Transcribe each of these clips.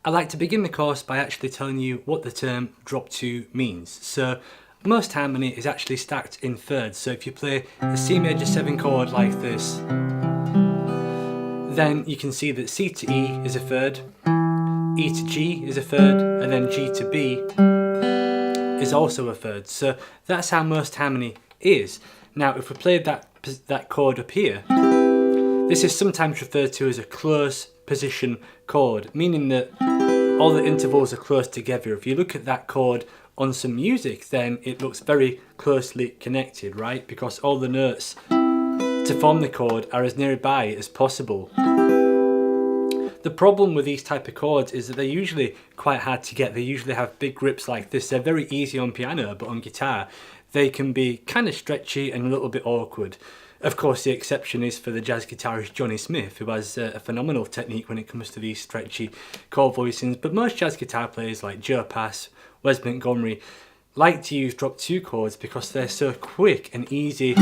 I like to begin the course by actually telling you what the term drop 2 means. So most harmony is actually stacked in thirds. So if you play a C major 7 chord like this, then you can see that C to E is a third, E to G is a third, and then G to B is also a third. So that's how most harmony is. Now if we played that chord up here, this is sometimes referred to as a close position chord, meaning that all the intervals are close together. If you look at that chord on some music, then it looks very closely connected, right? Because all the notes to form the chord are as nearby as possible. The problem with these type of chords is that they're usually quite hard to get. They usually have big grips like this. They're very easy on piano, but on guitar they can be kind of stretchy and a little bit awkward. Of course, the exception is for the jazz guitarist Johnny Smith, who has a phenomenal technique when it comes to these stretchy chord voicings. But most jazz guitar players like Joe Pass, Wes Montgomery like to use drop 2 chords because they're so quick and easy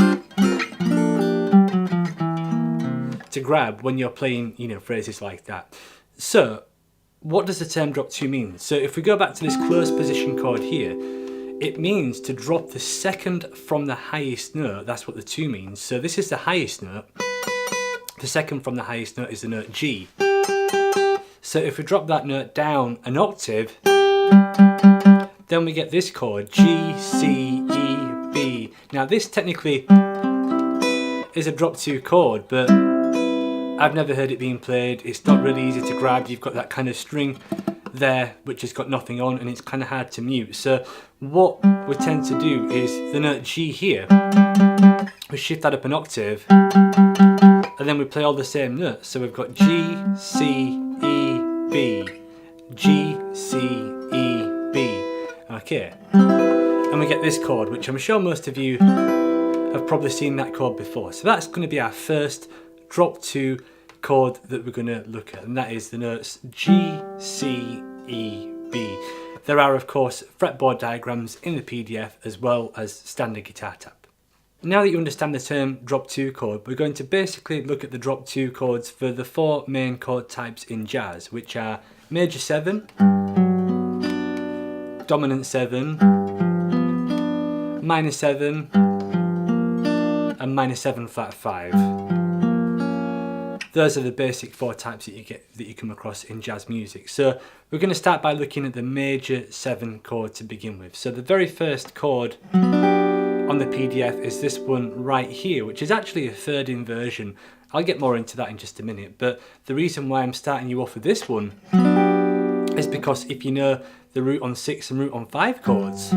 to grab when you're playing, phrases like that. So, what does the term drop 2 mean? So if we go back to this close position chord here, it means to drop the second from the highest note. That's what the 2 means. So this is the highest note. The second from the highest note is the note G. So if we drop that note down an octave, then we get this chord, G, C, E, B. Now this technically is a drop 2 chord, but I've never heard it being played. It's not really easy to grab. You've got that kind of string there which has got nothing on, and it's kind of hard to mute. So what we tend to do is the note G here, we shift that up an octave, and then we play all the same notes. So we've got G, C, E, B, G, C, E, B. Okay, and we get this chord, which I'm sure most of you have probably seen that chord before. So that's going to be our first drop 2 chord that we're going to look at, and that is the notes G, C, E, B. There are of course fretboard diagrams in the PDF as well as standard guitar tab. Now that you understand the term drop 2 chord, we're going to basically look at the drop 2 chords for the 4 main chord types in jazz, which are major 7, dominant 7, minor 7, and minor 7 flat 5. Those are the basic 4 types that you come across in jazz music. So we're going to start by looking at the major 7 chord to begin with. So the very first chord on the PDF is this one right here, which is actually a third inversion. I'll get more into that in just a minute, but the reason why I'm starting you off with this one is because if you know the root on 6 and root on 5 chords,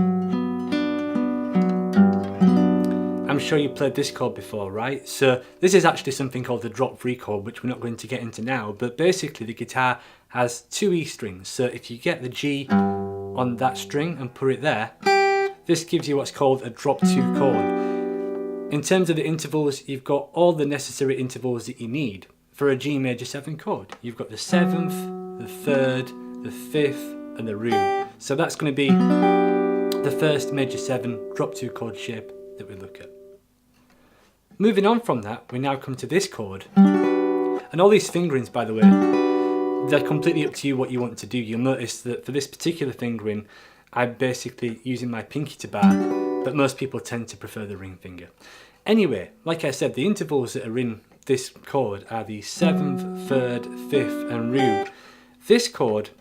I'm sure you played this chord before, right? So this is actually something called the drop 3 chord, which we're not going to get into now, but basically the guitar has 2 E strings. So if you get the G on that string and put it there, this gives you what's called a drop 2 chord. In terms of the intervals, you've got all the necessary intervals that you need for a G major 7 chord. You've got the 7th, the 3rd, the 5th, and the root. So that's going to be the first major 7 drop 2 chord shape that we look at. Moving on from that, we now come to this chord. And all these fingerings, by the way, they're completely up to you what you want to do. You'll notice that for this particular fingering, I'm basically using my pinky to bar, but most people tend to prefer the ring finger. Anyway, like I said, the intervals that are in this chord are the 7th, 3rd, 5th, and root. This chord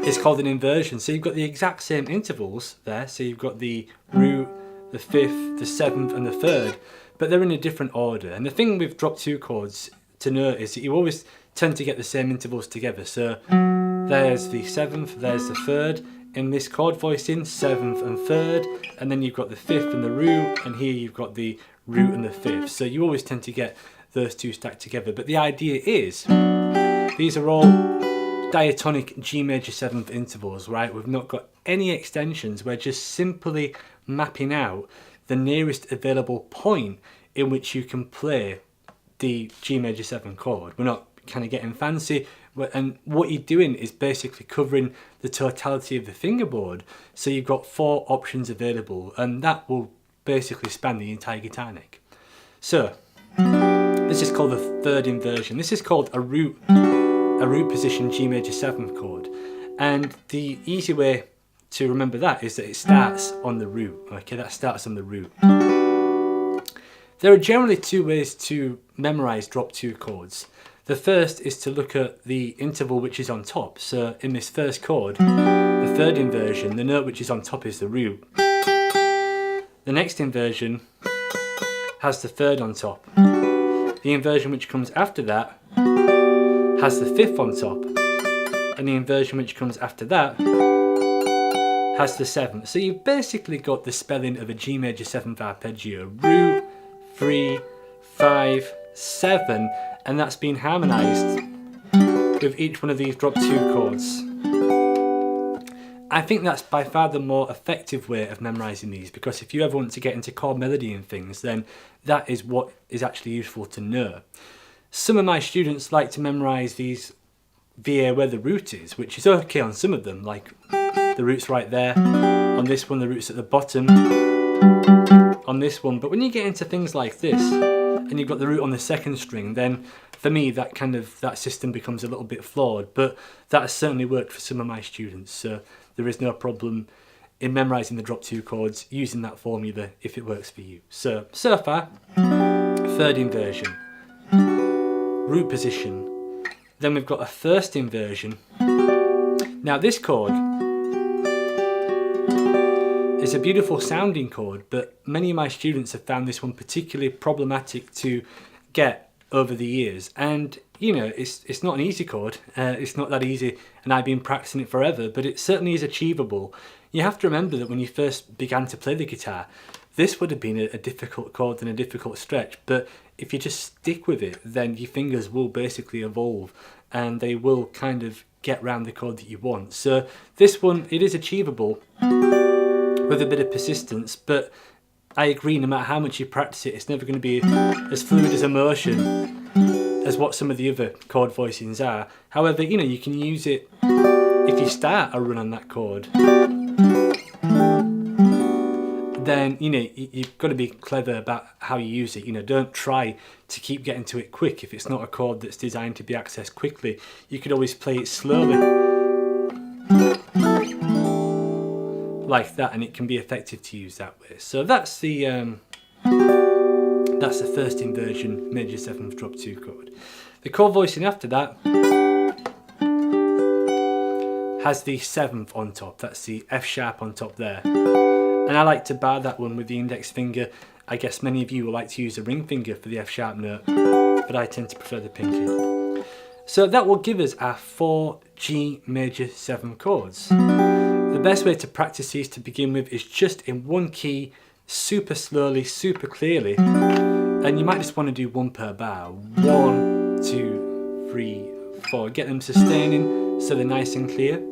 is called an inversion, so you've got the exact same intervals there. So you've got the root, the 5th, the 7th, and the 3rd, but they're in a different order. And the thing with drop 2 chords to note is that you always tend to get the same intervals together. So there's the 7th, there's the 3rd in this chord voicing, 7th and 3rd, and then you've got the 5th and the root, and here you've got the root and the 5th. So you always tend to get those 2 stacked together. But the idea is, these are all diatonic G major 7th intervals, right? We've not got any extensions. We're just simply mapping out the nearest available point in which you can play the G major 7 chord. We're not kind of getting fancy, and what you're doing is basically covering the totality of the fingerboard. So you've got 4 options available, and that will basically span the entire guitar neck. So this is called the 3rd inversion. This is called a root a root position G major 7th chord. And the easy way to remember that is that it starts on the root. Okay, that starts on the root. There are generally two ways to memorize drop 2 chords. The first is to look at the interval which is on top. So in this first chord, the third inversion, the note which is on top is the root. The next inversion has the third on top. The inversion which comes after that has the 5th on top. And the inversion which comes after that has the 7th. So you've basically got the spelling of a G major 7th arpeggio. Root, 3, 5, 7, and that's been harmonised with each one of these drop 2 chords. I think that's by far the more effective way of memorising these, because if you ever want to get into chord melody and things, then that is what is actually useful to know. Some of my students like to memorise these via where the root is, which is okay on some of them, like the root's right there. On this one, the root's at the bottom. On this one, but when you get into things like this and you've got the root on the 2nd string, then for me that system becomes a little bit flawed, but that has certainly worked for some of my students, so there is no problem in memorizing the drop 2 chords using that formula if it works for you. So far, 3rd inversion, root position, then we've got a 1st inversion. Now this chord it's a beautiful sounding chord, but many of my students have found this one particularly problematic to get over the years. And you know, it's not an easy chord, it's not that easy, and I've been practicing it forever, but it certainly is achievable. You have to remember that when you first began to play the guitar, this would have been a difficult chord and a difficult stretch, but if you just stick with it, then your fingers will basically evolve and they will kind of get round the chord that you want. So this one, it is achievable with a bit of persistence, but I agree, no matter how much you practice it, it's never going to be as fluid as a motion as what some of the other chord voicings are. However, you know, you can use it if you start a run on that chord. Then, you know, you've got to be clever about how you use it. You know, don't try to keep getting to it quick if it's not a chord that's designed to be accessed quickly. You could always play it slowly, like that, and it can be effective to use that way. So that's the 1st inversion major 7th drop 2 chord. The chord voicing after that has the 7th on top. That's the F sharp on top there, and I like to bar that one with the index finger. I guess many of you will like to use the ring finger for the F sharp note, but I tend to prefer the pinky. So that will give us our 4 G major 7 chords. The best way to practice these to begin with is just in one key, super slowly, super clearly, and you might just want to do 1 per bar. 1, 2, 3, 4. Get them sustaining so they're nice and clear,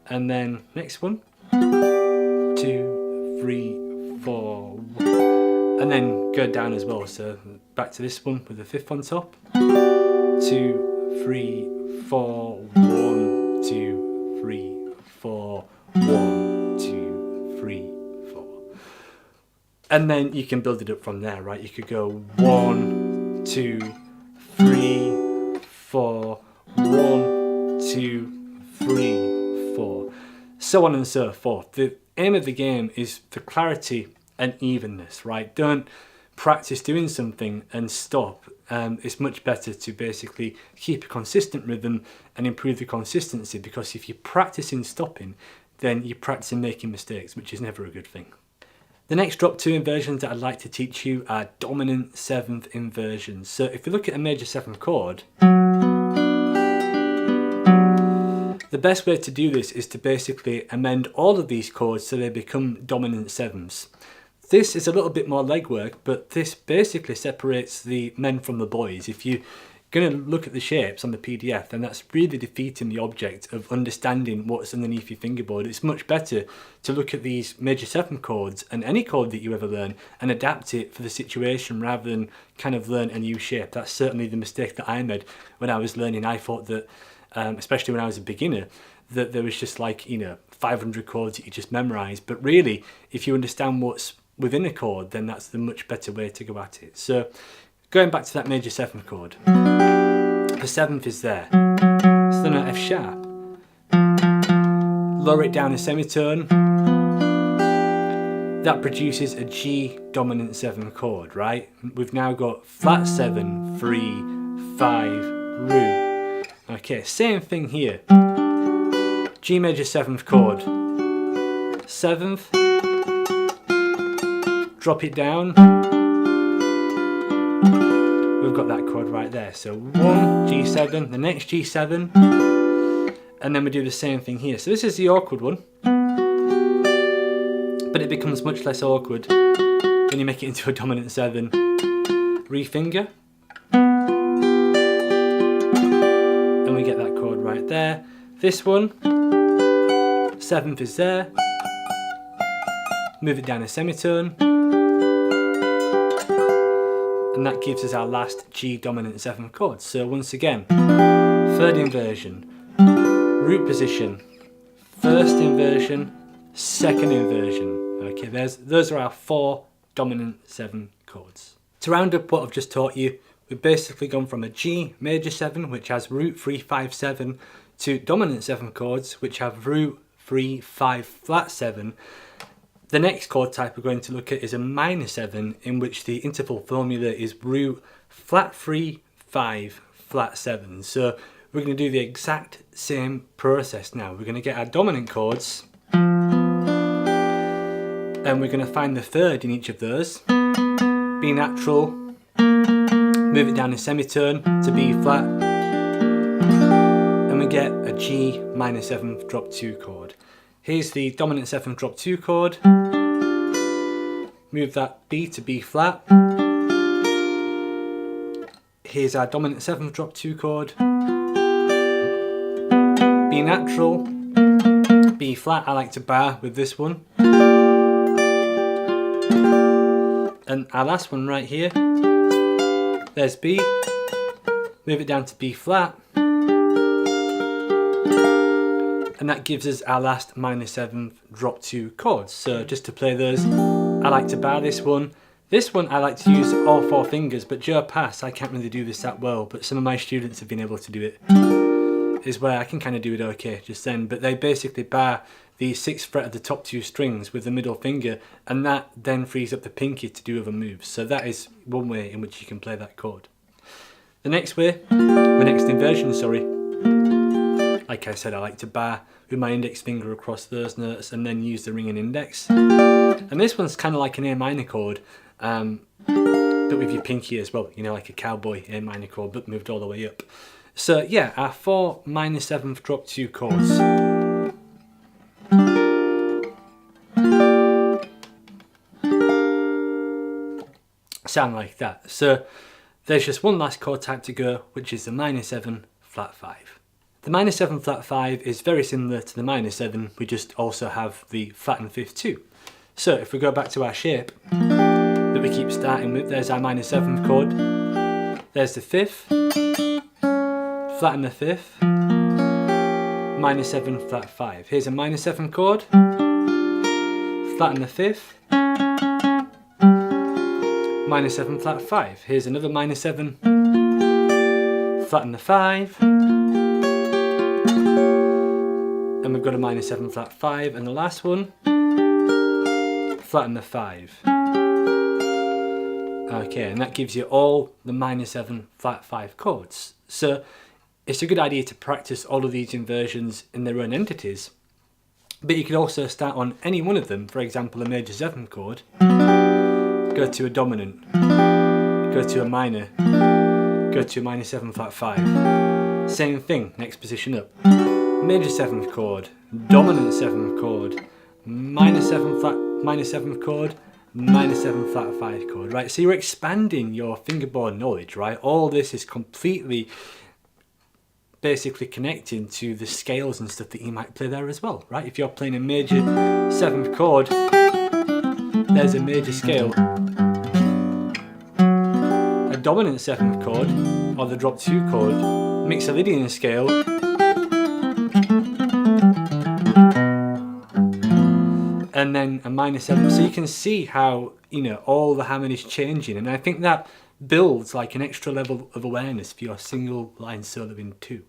and then next one, 2, 3, 4, and then go down as well. So back to this one with the 5th on top. 2, 3, 4, 1, 2, 3, 4. 1, 2, 3, 4. And then you can build it up from there, right? You could go 1, 2, 3, 4, 1, 2, 3, 4, so on and so forth. The aim of the game is for clarity and evenness, right? Don't practice doing something and stop. It's much better to basically keep a consistent rhythm and improve the consistency, because if you're practicing stopping, then you're practicing making mistakes, which is never a good thing. The next drop 2 inversions that I'd like to teach you are dominant 7th inversions. So if you look at a major 7th chord, the best way to do this is to basically amend all of these chords so they become dominant 7ths. This is a little bit more legwork, but this basically separates the men from the boys. If you're going to look at the shapes on the PDF, then that's really defeating the object of understanding what's underneath your fingerboard. It's much better to look at these major 7 chords and any chord that you ever learn and adapt it for the situation rather than kind of learn a new shape. That's certainly the mistake that I made when I was learning. I thought that, especially when I was a beginner, that there was just like, you know, 500 chords that you just memorize. But really, if you understand what's within a chord, then that's the much better way to go at it. So going back to that major 7th chord, the 7th is there. the note F sharp. Lower it down a semitone. That produces a G dominant 7 chord, right? We've now got flat 7, 3, 5, root. Okay, same thing here. G major 7th chord. 7th. Drop it down. We've got that chord right there. So 1, G7, the next G7. And then we do the same thing here. So this is the awkward one. But it becomes much less awkward when you make it into a dominant 7. Refinger. And we get that chord right there. This one, 7th is there. Move it down a semitone. And that gives us our last G dominant 7 chord. So once again, third inversion, root position, first inversion, second inversion. Okay, those are our 4 dominant 7 chords. To round up what I've just taught you, we've basically gone from a G major 7, which has root 3, 5, 7, to dominant 7 chords, which have root 3, 5, flat 7. The next chord type we're going to look at is a minor 7, in which the interval formula is root, flat 3, 5, flat 7. So we're going to do the exact same process now. We're going to get our dominant chords, and we're going to find the third in each of those. B natural, move it down a semitone to B flat, and we get a G minor 7th drop 2 chord. Here's the dominant 7th drop 2 chord. Move that B to B flat. Here's our dominant 7th drop 2 chord. B natural, B flat. I like to bar with this one. And our last one right here, there's B, move it down to B flat, and that gives us our last minor 7th drop 2 chords. So just to play those, I like to bar this one. This one I like to use all 4 fingers, but Joe Pass, I can't really do this that well, but some of my students have been able to do it, is where I can kind of do it okay just then, but they basically bar the 6th fret of the top 2 strings with the middle finger, and that then frees up the pinky to do other moves. So that is one way in which you can play that chord. The next way, the next inversion, sorry, like I said, I like to bar with my index finger across those notes and then use the ring and index. And this one's kind of like an A minor chord, but with your pinky as well, you know, like a cowboy A minor chord, but moved all the way up. So yeah, our 4 minor 7th drop 2 chords. Sound like that. So there's just one last chord type to go, which is the minor 7 flat 5. The minor 7 flat 5 is very similar to the minor 7, we just also have the flattened 5th too. So if we go back to our shape that we keep starting with, there's our minor 7th chord, there's the 5th, flatten the 5th, minor 7 flat 5. Here's a minor 7 chord, flatten the 5th, minor 7 flat 5. Here's another minor 7, flatten the 5, and we've got a minor 7 flat 5, and the last one, flatten the 5. Okay, and that gives you all the minor 7 flat 5 chords. So it's a good idea to practice all of these inversions in their own entities, but you could also start on any one of them. For example, a major 7th chord, go to a dominant, go to a minor, go to a minor 7 flat 5. Same thing, next position up. Major 7th chord, dominant 7th chord, minor 7 flat, minor 7th chord, minor 7 flat 5 chord, right? So you're expanding your fingerboard knowledge, right? All this is completely basically connecting to the scales and stuff that you might play there as well, right? If you're playing a major 7th chord, there's a major scale. A dominant 7th chord, or the drop 2 chord, Mixolydian scale, and then a minor 7. So you can see how, you know, all the harmonies changing, and I think that builds like an extra level of awareness for your single line soloing too.